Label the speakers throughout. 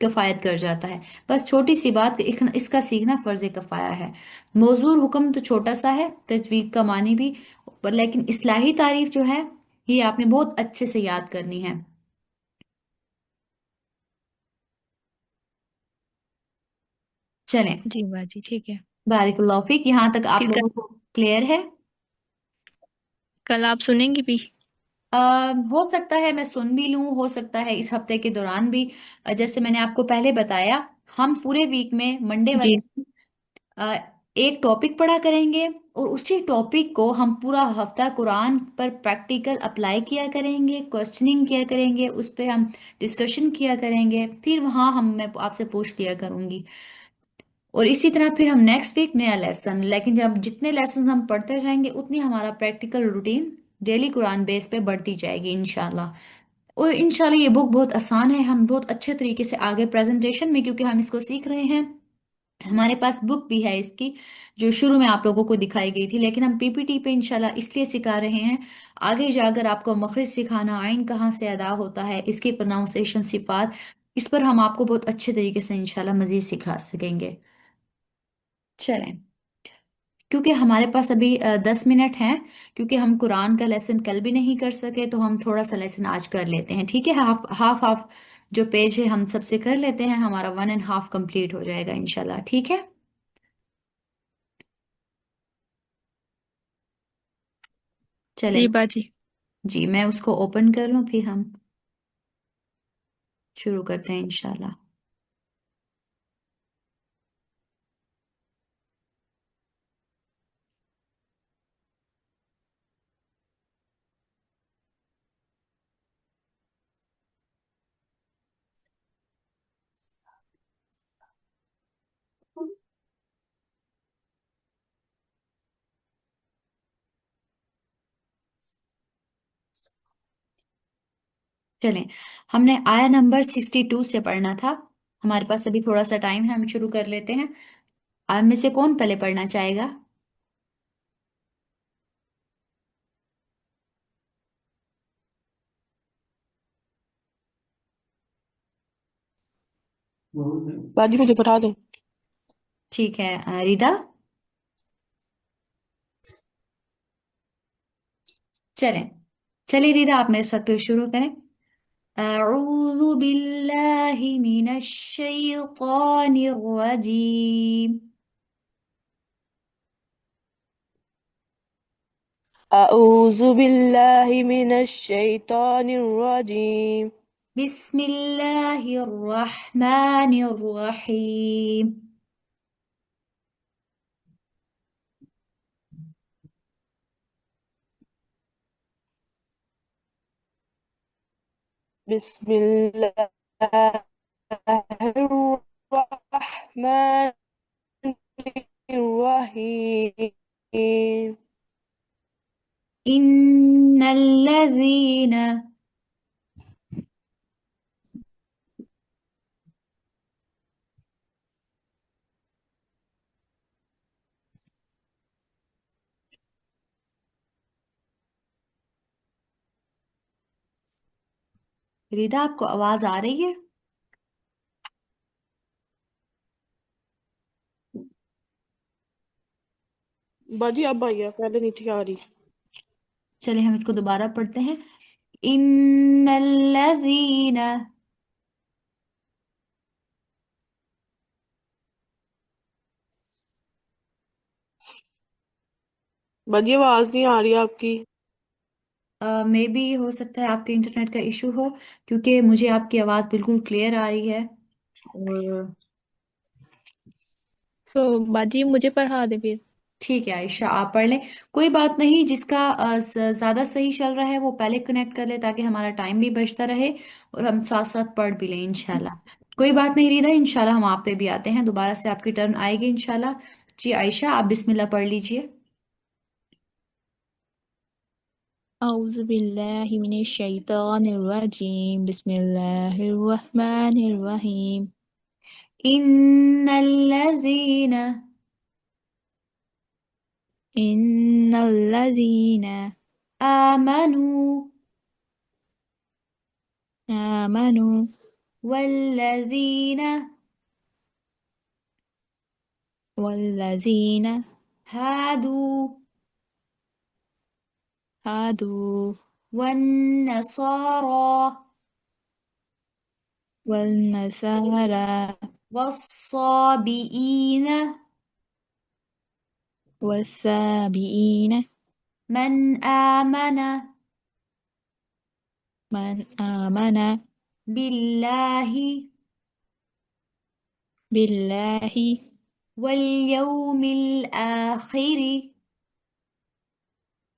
Speaker 1: کفایت کر جاتا ہے۔ بس چھوٹی سی بات کہ اس کا سیکھنا فرض کفایہ ہے۔ موضوع حکم تو چھوٹا سا ہے، تجوید کا معنی بھی، لیکن اصلاحی تعریف جو ہے یہ آپ نے بہت اچھے سے یاد کرنی ہے۔ چلیں،
Speaker 2: جی باجی ٹھیک ہے۔
Speaker 1: بارک اللہ فیک، یہاں تک
Speaker 2: پھر
Speaker 1: آپ لوگوں کو کلیئر ہے؟
Speaker 2: کل آپ سنیں گی بھی؟
Speaker 1: ہو سکتا ہے میں سن بھی لوں، ہو سکتا ہے اس ہفتے کے دوران بھی۔ جیسے میں نے آپ کو پہلے بتایا، ہم پورے ویک میں منڈے
Speaker 2: جی
Speaker 1: والے دن آ، ایک ٹاپک پڑھا کریں گے، اور اسی ٹاپک کو ہم پورا ہفتہ قرآن پر پریکٹیکل اپلائی کیا کریں گے، کوشچننگ کیا کریں گے، اس پہ ہم ڈسکشن کیا کریں گے، پھر وہاں میں آپ سے پوچھ لیا کروں گی، اور اسی طرح پھر ہم نیکسٹ ویک نیا لیسن، لیکن جب جتنے لیسنز ہم پڑھتے جائیں گے اتنی ہمارا پریکٹیکل روٹین ڈیلی قرآن بیس پہ بڑھتی جائے گی انشاءاللہ۔ اور انشاءاللہ یہ بک بہت آسان ہے، ہم بہت اچھے طریقے سے آگے پریزنٹیشن میں، کیونکہ ہم اس کو سیکھ رہے ہیں، ہمارے پاس بک بھی ہے اس کی جو شروع میں آپ لوگوں کو دکھائی گئی تھی، لیکن ہم پی پی ٹی پہ انشاءاللہ اس لیے سکھا رہے ہیں، آگے جا کر آپ کو مخرج سکھانا، آئین کہاں سے ادا ہوتا ہے، اس کی پروناؤنسیشن، صفات، اس پر ہم آپ کو بہت اچھے طریقے سے انشاءاللہ مزید سکھا سکیں گے۔ چلیں، کیونکہ ہمارے پاس ابھی 10 منٹ ہیں، کیونکہ ہم قرآن کا لیسن کل بھی نہیں کر سکے، تو ہم تھوڑا سا لیسن آج کر لیتے ہیں، ٹھیک ہے؟ ہاف ہاف ہاف جو پیج ہے ہم سب سے کر لیتے ہیں، ہمارا 1.5 کمپلیٹ ہو جائے گا انشاءاللہ، ٹھیک ہے؟ چلیں،
Speaker 2: جی باجی۔
Speaker 1: جی میں اس کو اوپن کر لوں، پھر ہم شروع کرتے ہیں انشاءاللہ۔ چلیں، ہم نے آیا نمبر 62 سے پڑھنا تھا، ہمارے پاس ابھی تھوڑا سا ٹائم ہے، ہم شروع کر لیتے ہیں۔ آپ میں سے کون پہلے پڑھنا چاہے گا؟
Speaker 3: باجی مجھے بتا دو۔
Speaker 1: ٹھیک ہے، ریدا؟ چلیں، چلیں ریدا آپ میرے ساتھ پھر شروع کریں۔ اعوذ باللہ من الشیطان الرجیم،
Speaker 3: اعوذ باللہ من الشیطان الرجیم،
Speaker 1: بسم اللہ الرحمن الرحیم،
Speaker 3: بسم اللہ الرحمن الرحیم،
Speaker 1: ان الذین، ریدا آپ کو آواز آ رہی ہے؟
Speaker 3: باجی اب آئی ہے، پہلے نہیں تھی آ رہی۔
Speaker 1: چلے ہم اس کو دوبارہ پڑھتے ہیں۔ ان الذین،
Speaker 3: باجی آواز نہیں آ رہی آپ کی۔
Speaker 1: مے بی ہو سکتا ہے آپ کے انٹرنیٹ کا ایشو ہو، کیونکہ مجھے آپ کی آواز بالکل کلیئر آ رہی ہے، اور
Speaker 2: تو باجی مجھے پڑھا دے پھر۔
Speaker 1: ٹھیک ہے عائشہ آپ پڑھ لیں، کوئی بات نہیں، جس کا زیادہ صحیح چل رہا ہے وہ پہلے کنیکٹ کر لے تاکہ ہمارا ٹائم بھی بچتا رہے، اور ہم ساتھ ساتھ پڑھ بھی لیں انشاءاللہ۔ کوئی بات نہیں ریدا، انشاءاللہ ہم آپ پہ بھی آتے ہیں، دوبارہ سے آپ کی ٹرن آئے گی انشاءاللہ۔ جی عائشہ آپ بسم اللہ پڑھ لیجئے۔
Speaker 2: اعوذ باللہ من الشیطان الرجیم، بسم اللہ الرحمن الرحیم،
Speaker 1: ان الذین،
Speaker 2: ان الذین
Speaker 1: آمنوا،
Speaker 2: آمنوا
Speaker 1: والذين
Speaker 2: والذين
Speaker 1: هادوا
Speaker 2: هادوا
Speaker 1: والنصارى
Speaker 2: والنصارى
Speaker 1: والصابئين
Speaker 2: والسابئين
Speaker 1: من آمن
Speaker 2: من آمن
Speaker 1: بالله
Speaker 2: بالله
Speaker 1: واليوم الآخر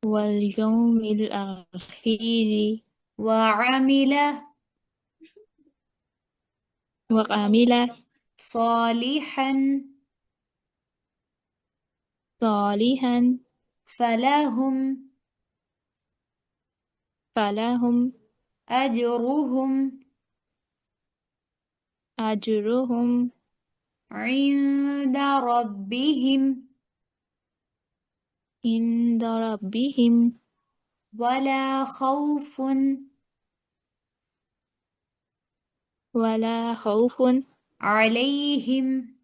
Speaker 2: واليوم الآخر
Speaker 1: وعمل
Speaker 2: وعمل
Speaker 1: صالحا
Speaker 2: صالحا
Speaker 1: فلهم
Speaker 2: فلهم
Speaker 1: أجرهم
Speaker 2: أجرهم
Speaker 1: عند ربهم
Speaker 2: عند ربهم
Speaker 1: ولا خوف
Speaker 2: ولا خوف
Speaker 1: عليهم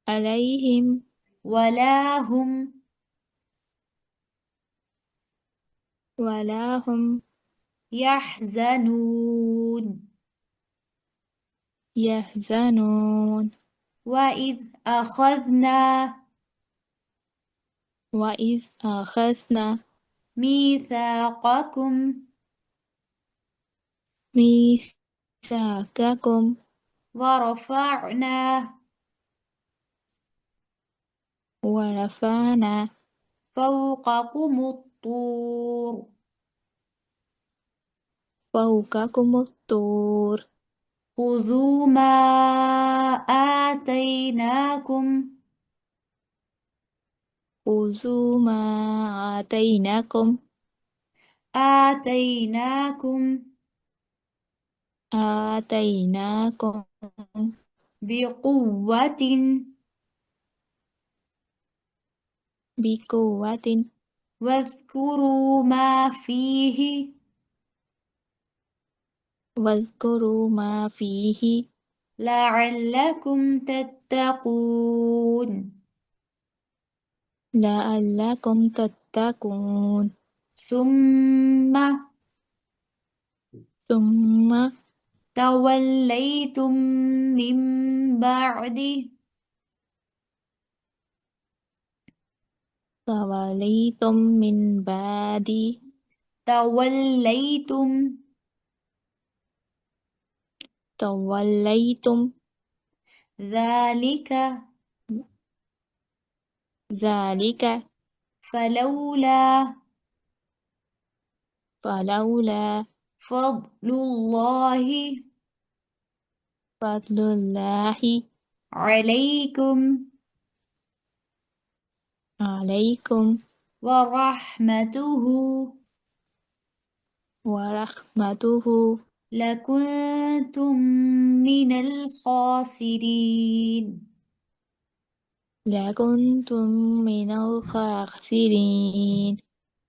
Speaker 2: عليهم
Speaker 1: ولا هم
Speaker 2: ولا هم
Speaker 1: يحزنون
Speaker 2: يحزنون
Speaker 1: وإذ أخذنا
Speaker 2: وإذ أخذنا
Speaker 1: ميثاقكم
Speaker 2: ميثاقكم
Speaker 1: ورفعنا
Speaker 2: ورفعنا
Speaker 1: فوقكم الطور
Speaker 2: فوقكم الطور
Speaker 1: خذوا ما آتيناكم
Speaker 2: خذوا ما آتيناكم
Speaker 1: آتيناكم
Speaker 2: آتيناكم
Speaker 1: بقوة
Speaker 2: بقوة
Speaker 1: واذكروا ما فيه
Speaker 2: واذكروا ما فيه
Speaker 1: لعلكم تتقون
Speaker 2: لعلكم تتقون
Speaker 1: ثم
Speaker 2: ثم
Speaker 1: توليتم من بعد
Speaker 2: توليتم من بعد
Speaker 1: توليتم
Speaker 2: توليتم
Speaker 1: ذلك
Speaker 2: ذلك
Speaker 1: فلولا
Speaker 2: فلولا
Speaker 1: فضل الله
Speaker 2: فضل الله
Speaker 1: عليكم
Speaker 2: عليكم
Speaker 1: ورحمته
Speaker 2: ورحمته
Speaker 1: لكنتم من الخاسرين.
Speaker 2: لكنتم من الخاسرين.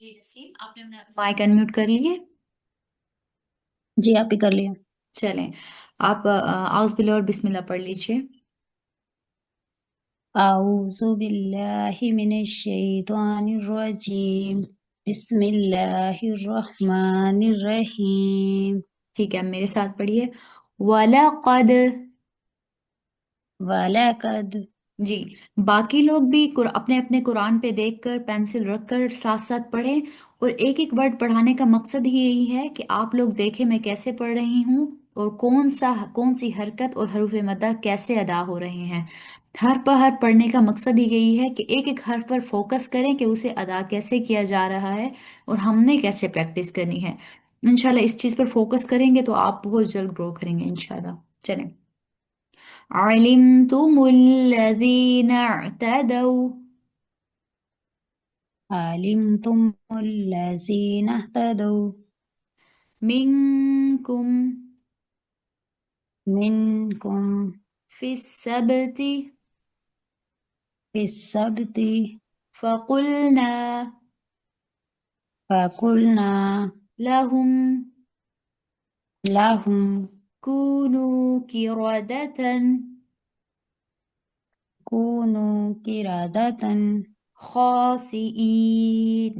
Speaker 1: جی نسیم، آپ نے اپنا مائک انمیوٹ کر لیے؟
Speaker 4: جی آپ ہی کر لیا.
Speaker 1: چلیں، آپ اعوذ باللہ اور بسم اللہ پڑھ لیجیے.
Speaker 4: اعوذ باللہ من الشیطان الرجیم. بسم اللہ الرحمن الرحیم.
Speaker 1: ٹھیک ہے، میرے ساتھ پڑھیے. وَلَقَدْ.
Speaker 4: وَلَقَدْ.
Speaker 1: جی، باقی لوگ بھی اپنے اپنے قرآن پہ دیکھ کر پینسل رکھ کر ساتھ ساتھ پڑھیں، اور ایک ایک ورڈ پڑھانے کا مقصد ہی یہی ہے کہ آپ لوگ دیکھیں میں کیسے پڑھ رہی ہوں، اور کون سی حرکت اور حروف مدہ کیسے ادا ہو رہے ہیں. ہر پہر پڑھنے کا مقصد ہی یہی ہے کہ ایک ایک حرف پر فوکس کریں کہ اسے ادا کیسے کیا جا رہا ہے اور ہم نے کیسے پریکٹس کرنی ہے. انشاءاللہ اس چیز پر فوکس کریں گے تو آپ بہت جلد گرو کریں گے انشاءاللہ. چلیں. علمتم الذین اعتدوا.
Speaker 4: علمتم الذین اهتدوا
Speaker 1: منکم.
Speaker 4: منکم
Speaker 1: فی السبت.
Speaker 4: فی السبت
Speaker 1: فقلنا
Speaker 4: فقلنا
Speaker 1: لهم
Speaker 4: لهم
Speaker 1: كونوا قردة
Speaker 4: كونوا قردة
Speaker 1: خاسئين.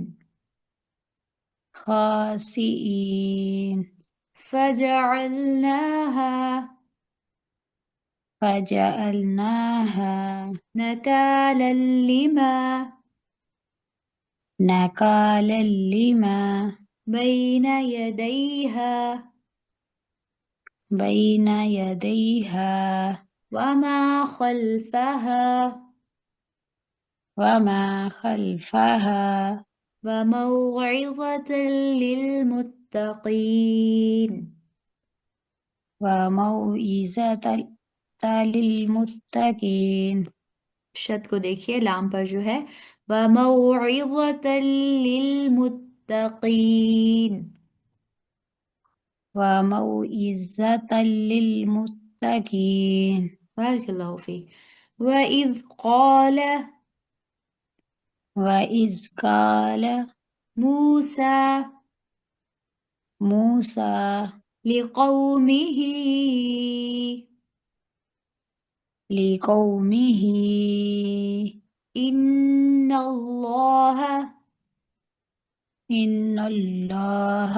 Speaker 4: خاسئين
Speaker 1: فجعلناها
Speaker 4: فجعلناها
Speaker 1: نكالا لما
Speaker 4: نكالا لما
Speaker 1: بين يديها
Speaker 4: بين يديها
Speaker 1: وما خلفها
Speaker 4: وما خلفها
Speaker 1: وموعظة للمتقين.
Speaker 4: وموعظة للمتقين
Speaker 1: شد کو دیکھیے، لام پر جو ہے وموعظة للمتقین.
Speaker 4: وموعظة للمتقين
Speaker 1: بارک اللہ فیک. وَإِذْ قَالَ
Speaker 4: وإذ قال
Speaker 1: مُوسَى
Speaker 4: موسى
Speaker 1: لِقَوْمِهِ
Speaker 4: لقومه
Speaker 1: إِنَّ اللَّهَ
Speaker 4: إن الله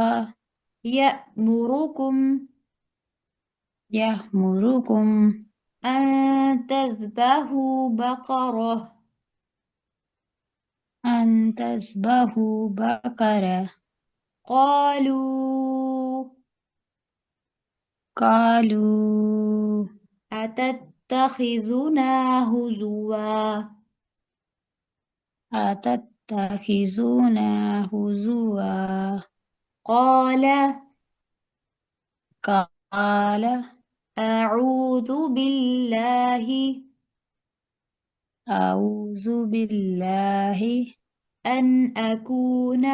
Speaker 1: يَأْمُرُكُمْ
Speaker 4: يأمركم
Speaker 1: أَن تَذْبَحُوا بَقَرَةً.
Speaker 4: أن تذبحوا بقرة
Speaker 1: قالوا
Speaker 4: قالوا
Speaker 1: أتتخذنا هزوا.
Speaker 4: أتتخذونا هزوا
Speaker 1: قال
Speaker 4: قال
Speaker 1: أعوذ بالله
Speaker 4: أعوذ بالله
Speaker 1: أن أكون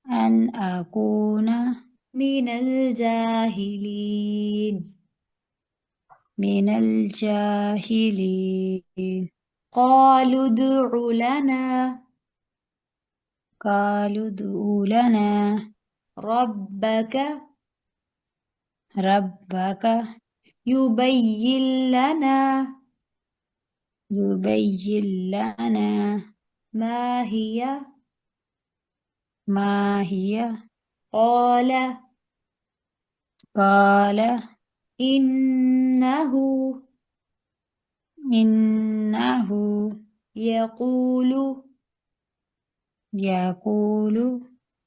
Speaker 4: أن أكون
Speaker 1: من الجاهلين.
Speaker 4: من الجاهلين
Speaker 1: قالوا ادع لنا
Speaker 4: قالوا ادع لنا
Speaker 1: ربك
Speaker 4: ربك
Speaker 1: يبين لنا
Speaker 4: يبين لنا
Speaker 1: ما هي.
Speaker 4: ما هي
Speaker 1: قال
Speaker 4: قال
Speaker 1: إنه
Speaker 4: إنه
Speaker 1: يقول
Speaker 4: يقول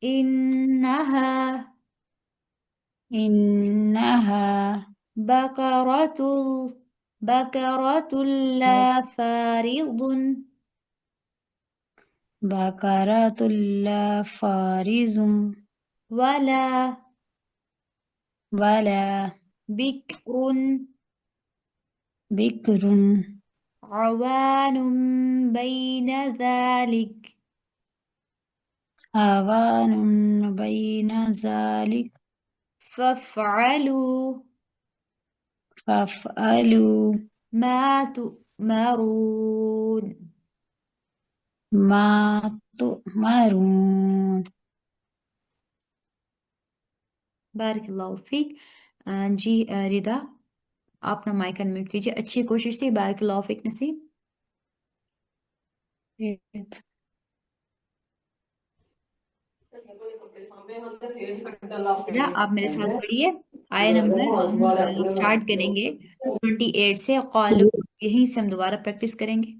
Speaker 1: إنها
Speaker 4: إنها
Speaker 1: بقرة بقرة لا فارض
Speaker 4: بقرة لا فارز
Speaker 1: ولا
Speaker 4: ولا
Speaker 1: بكر
Speaker 4: بكر
Speaker 1: عوان بين ذلك.
Speaker 4: أوان بين ذلك
Speaker 1: فافعلوا
Speaker 4: فافعلوا
Speaker 1: ما تؤمرون.
Speaker 4: ما تؤمرون.
Speaker 1: بارک اللہ فیک. جی ردا، آپ اپنا مائک انمیوٹ کیجیے. اچھی کوشش تھی. بارک اللہ فیک نصیب. ردا آپ میرے ساتھ پڑھیے. آیا نمبر ہم اسٹارٹ کریں گے 28 سے. قالو، یہیں سے ہم دوبارہ پریکٹس کریں گے.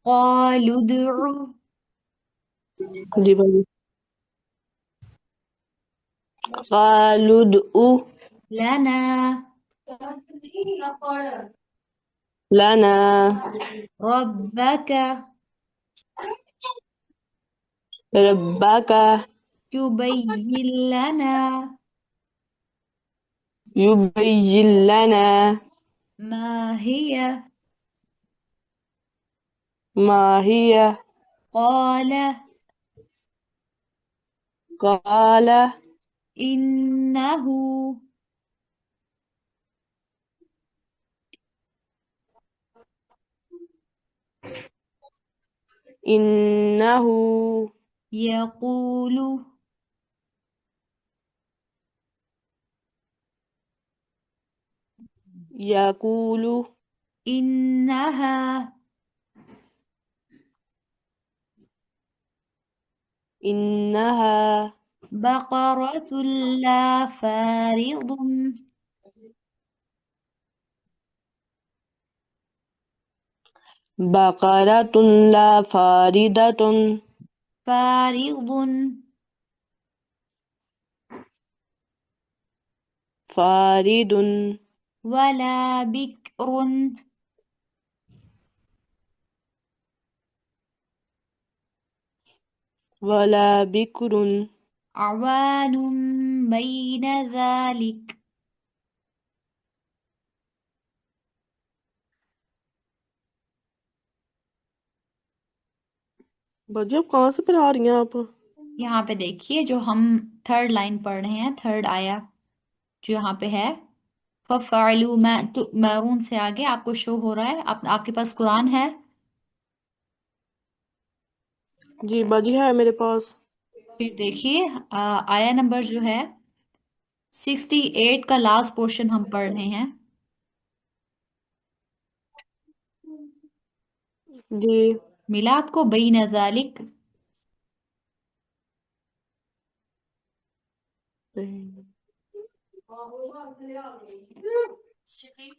Speaker 1: قالوا ادعوا
Speaker 3: جی بھائی. قالوا ادعوا
Speaker 1: لنا
Speaker 3: لنا
Speaker 1: ربك
Speaker 3: ربك
Speaker 1: يبين لنا
Speaker 3: يبين لنا
Speaker 1: ما هي.
Speaker 3: ما هي.
Speaker 1: قال
Speaker 3: قال
Speaker 1: إنه
Speaker 3: إنه
Speaker 1: يقول
Speaker 3: يقول
Speaker 1: إنها
Speaker 3: إنها
Speaker 1: بقرة لا فارض
Speaker 3: بقرة لا فاردة
Speaker 1: فارض
Speaker 3: فارد
Speaker 1: ولا بكر
Speaker 3: ولا بكر
Speaker 1: عوان بين ذلك.
Speaker 3: باجی آپ کہاں سے پڑھا رہی ہیں آپ؟
Speaker 1: یہاں پہ دیکھیے جو ہم تھرڈ لائن پڑھ رہے ہیں، تھرڈ آیا جو یہاں پہ ہے فَفَعَلُوا مَا تُؤْمَرُونَ سے آگے آپ کو شو ہو رہا ہے. آپ کے پاس قرآن ہے؟
Speaker 3: جی باجی ہے میرے پاس.
Speaker 1: پھر دیکھیے آیا نمبر جو ہے 68 کا لاسٹ پورشن ہم پڑھ رہے ہیں.
Speaker 3: جی
Speaker 1: ملا آپ کو بین ذالک؟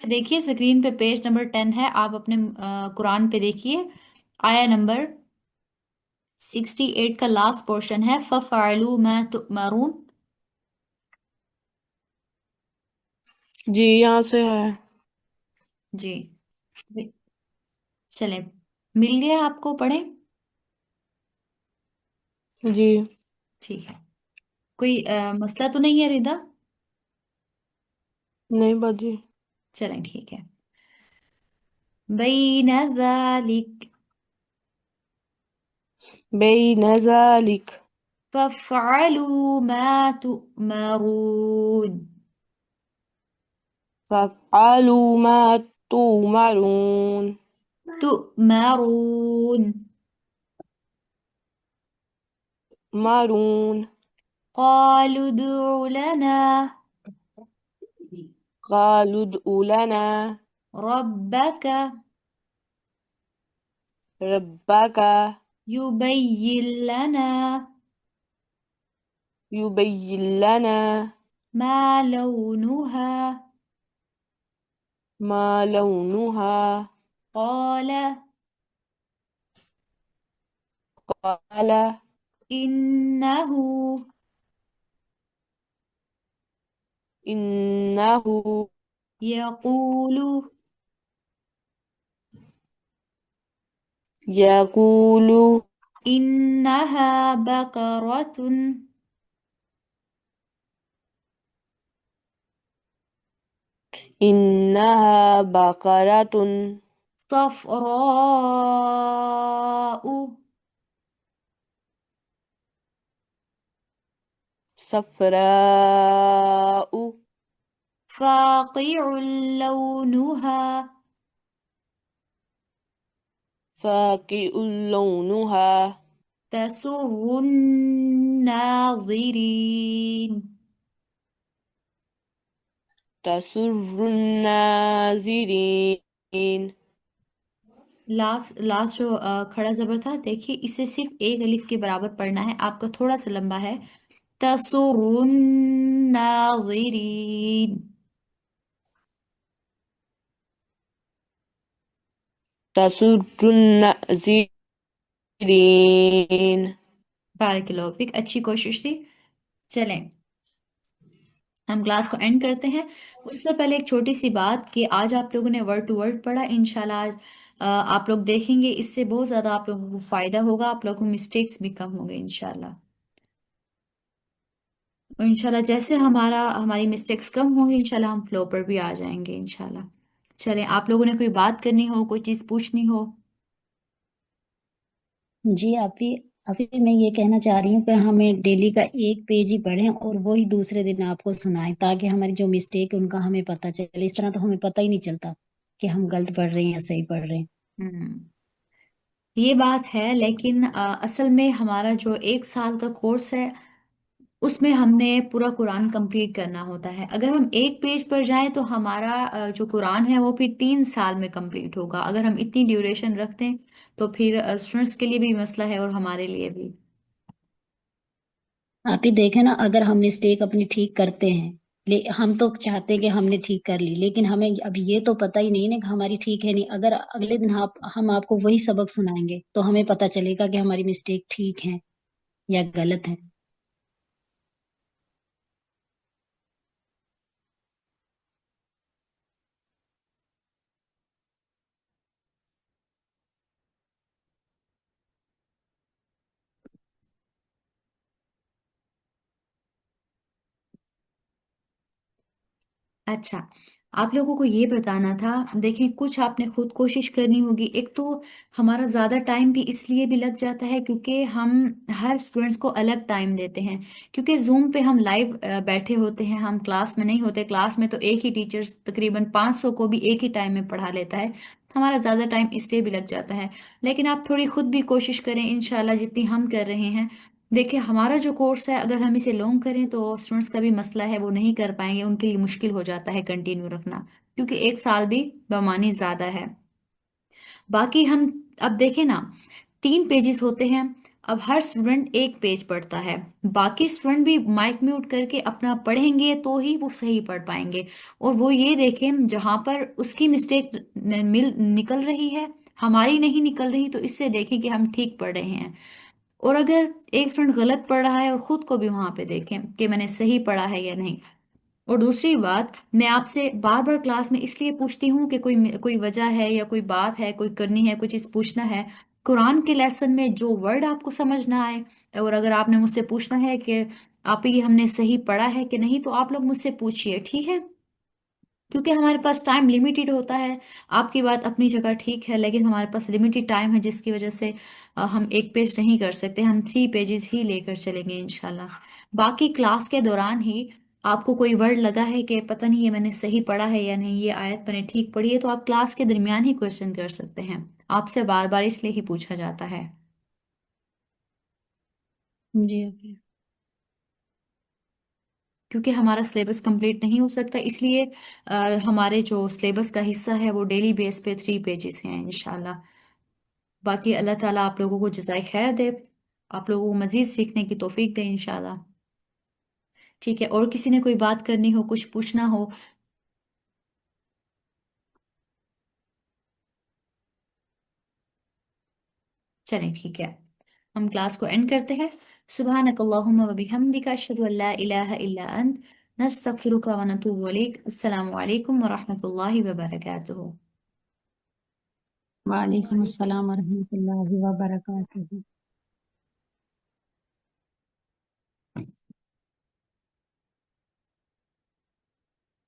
Speaker 1: دیکھیے اسکرین پہ پیج نمبر 10 ہے. آپ اپنے قرآن پہ دیکھیے. آیا نمبر 68 کا لاسٹ پورشن ہے فَفَعَلُوا مَا تُؤْمَرُونَ.
Speaker 3: جی یہاں سے ہے.
Speaker 1: جی چلیں، مل گیا آپ کو؟ پڑھیں.
Speaker 3: جی
Speaker 1: ٹھیک ہے. کوئی مسئلہ تو نہیں ہے ردا؟
Speaker 3: نہیں باجی.
Speaker 1: چلیں ٹھیک ہے. بین ذالک
Speaker 3: بين ذلك
Speaker 1: فافعلوا ما تؤمرون.
Speaker 3: فافعلوا ما تؤمرون
Speaker 1: تؤمرون.
Speaker 3: مرون
Speaker 1: قالوا ادع لنا
Speaker 3: قالوا ادع لنا
Speaker 1: ربك
Speaker 3: ربك
Speaker 1: يبين لنا
Speaker 3: يبين لنا
Speaker 1: ما لونها.
Speaker 3: ما لونها.
Speaker 1: قال
Speaker 3: قال
Speaker 1: إنه
Speaker 3: إنه
Speaker 1: يقول
Speaker 3: يقول
Speaker 1: إنها بقرة
Speaker 3: إنها بقرة
Speaker 1: صفراء
Speaker 3: صفراء
Speaker 1: فاقع لونها
Speaker 3: فاقع لونها
Speaker 1: تسر الناظرين.
Speaker 3: تسر الناظرين.
Speaker 1: لاسٹ جو کھڑا زبر تھا، دیکھیے اسے صرف ایک الف کے برابر پڑھنا ہے، آپ کا تھوڑا سا لمبا ہے. تسر الناظرین.
Speaker 3: تسر الناظرين.
Speaker 1: بارک اللہ فیک، اچھی کوشش تھی. چلیں ہم کلاس کو اینڈ کرتے ہیں. اس سے پہلے ایک چھوٹی سی بات کہ آج آپ لوگوں نے ورڈ ٹو ورڈ پڑھا، انشاءاللہ آج آپ لوگ دیکھیں گے اس سے بہت زیادہ آپ لوگوں کو فائدہ ہوگا، آپ لوگوں کو مسٹیکس بھی کم ہوں گے انشاءاللہ. اور انشاءاللہ جیسے ہماری مسٹیکس کم ہوں گی انشاءاللہ ہم فلو پر بھی آ جائیں گے انشاءاللہ. چلیں آپ لوگوں نے کوئی بات کرنی ہو، کوئی چیز پوچھنی ہو.
Speaker 4: جی ابھی میں یہ کہنا چاہ رہی ہوں کہ ہمیں ڈیلی کا ایک پیج ہی پڑھیں اور وہی دوسرے دن آپ کو سنائیں، تاکہ ہماری جو مسٹیک ہے ان کا ہمیں پتہ چلے. اس طرح تو ہمیں پتہ ہی نہیں چلتا کہ ہم غلط پڑھ رہے ہیں یا صحیح پڑھ رہے ہیں.
Speaker 1: ہم، یہ بات ہے، لیکن اصل میں ہمارا جو ایک سال کا کورس ہے اس میں ہم نے پورا قرآن کمپلیٹ کرنا ہوتا ہے. اگر ہم ایک پیج پر جائیں تو ہمارا جو قرآن ہے وہ پھر 3 سال میں کمپلیٹ ہوگا. اگر ہم اتنی ڈیوریشن رکھتے ہیں تو پھر اسٹوڈنٹس کے لیے بھی مسئلہ ہے اور ہمارے لیے بھی.
Speaker 4: آپ ہی دیکھیں نا، اگر ہم مسٹیک اپنی ٹھیک کرتے ہیں، ہم تو چاہتے ہیں کہ ہم نے ٹھیک کر لی، لیکن ہمیں اب یہ تو پتہ ہی نہیں نا کہ ہماری ٹھیک ہے نہیں. اگر اگلے دن ہم آپ کو وہی سبق سنائیں گے تو ہمیں پتہ چلے گا کہ ہماری مسٹیک ٹھیک ہے یا غلط ہے.
Speaker 1: اچھا، آپ لوگوں کو یہ بتانا تھا، دیکھیں کچھ آپ نے خود کوشش کرنی ہوگی. ایک تو ہمارا زیادہ ٹائم بھی اس لیے بھی لگ جاتا ہے کیونکہ ہم ہر اسٹوڈنٹس کو الگ ٹائم دیتے ہیں، کیونکہ زوم پہ ہم لائیو بیٹھے ہوتے ہیں، ہم کلاس میں نہیں ہوتے. کلاس میں تو ایک ہی ٹیچر تقریباً 500 کو بھی ایک ہی ٹائم میں پڑھا لیتا ہے، ہمارا زیادہ ٹائم اس لیے بھی لگ جاتا ہے. لیکن آپ تھوڑی خود بھی کوشش کریں انشاءاللہ جتنی ہم کر رہے ہیں. دیکھیں ہمارا جو کورس ہے اگر ہم اسے لانگ کریں تو اسٹوڈنٹس کا بھی مسئلہ ہے، وہ نہیں کر پائیں گے، ان کے لیے مشکل ہو جاتا ہے کنٹینیو رکھنا، کیونکہ ایک سال بھی بمانی زیادہ ہے. باقی ہم اب دیکھیں نا 3 پیجز ہوتے ہیں، اب ہر اسٹوڈنٹ ایک پیج پڑھتا ہے، باقی اسٹوڈنٹ بھی مائک میوٹ کر کے اپنا پڑھیں گے تو ہی وہ صحیح پڑھ پائیں گے. اور وہ یہ دیکھیں جہاں پر اس کی مسٹیک نکل رہی ہے ہماری نہیں نکل رہی، تو اس سے دیکھیں کہ ہم ٹھیک پڑھ رہے ہیں. اور اگر ایک اسٹوڈنٹ غلط پڑھ رہا ہے اور خود کو بھی وہاں پہ دیکھیں کہ میں نے صحیح پڑھا ہے یا نہیں. اور دوسری بات میں آپ سے بار بار کلاس میں اس لیے پوچھتی ہوں کہ کوئی وجہ ہے یا کوئی بات ہے، کوئی کرنی ہے، کوئی چیز پوچھنا ہے. قرآن کے لیسن میں جو ورڈ آپ کو سمجھ نہ آئے، اور اگر آپ نے مجھ سے پوچھنا ہے کہ آپ یہ ہم نے صحیح پڑھا ہے کہ نہیں، تو آپ لوگ مجھ سے پوچھئے، ٹھیک ہے؟ کیونکہ ہمارے پاس ٹائم لمیٹڈ ہوتا ہے. آپ کی بات اپنی جگہ ٹھیک ہے، لیکن ہمارے پاس لمیٹڈ ٹائم ہے جس کی وجہ سے ہم ایک پیج نہیں کر سکتے، ہم 3 پیجز ہی لے کر چلیں گے انشاءاللہ. باقی کلاس کے دوران ہی آپ کو کوئی ورڈ لگا ہے کہ پتہ نہیں یہ میں نے صحیح پڑھا ہے یا نہیں، یہ آیت میں نے ٹھیک پڑھی ہے، تو آپ کلاس کے درمیان ہی کوشچن کر سکتے ہیں. آپ سے بار بار اس لیے ہی پوچھا جاتا ہے.
Speaker 4: جی اوکے.
Speaker 1: کیونکہ ہمارا سلیبس کمپلیٹ نہیں ہو سکتا، اس لیے ہمارے جو سلیبس کا حصہ ہے وہ ڈیلی بیس پہ 3 پیجز ہیں انشاءاللہ. باقی اللہ تعالیٰ آپ لوگوں کو جزائے خیر دے، آپ لوگوں کو مزید سیکھنے کی توفیق دے انشاءاللہ. ٹھیک ہے، اور کسی نے کوئی بات کرنی ہو، کچھ پوچھنا ہو؟ چلیں ٹھیک ہے، ہم کلاس کو اینڈ کرتے ہیں. سبحانک اللہم و بحمدک، اشہد ان لا الہ الا انت، نستغفرک و نتوب الیک. السلام علیکم ورحمۃ اللہ وبرکاتہ.
Speaker 4: وعلیکم السلام ورحمۃ اللہ وبرکاتہ.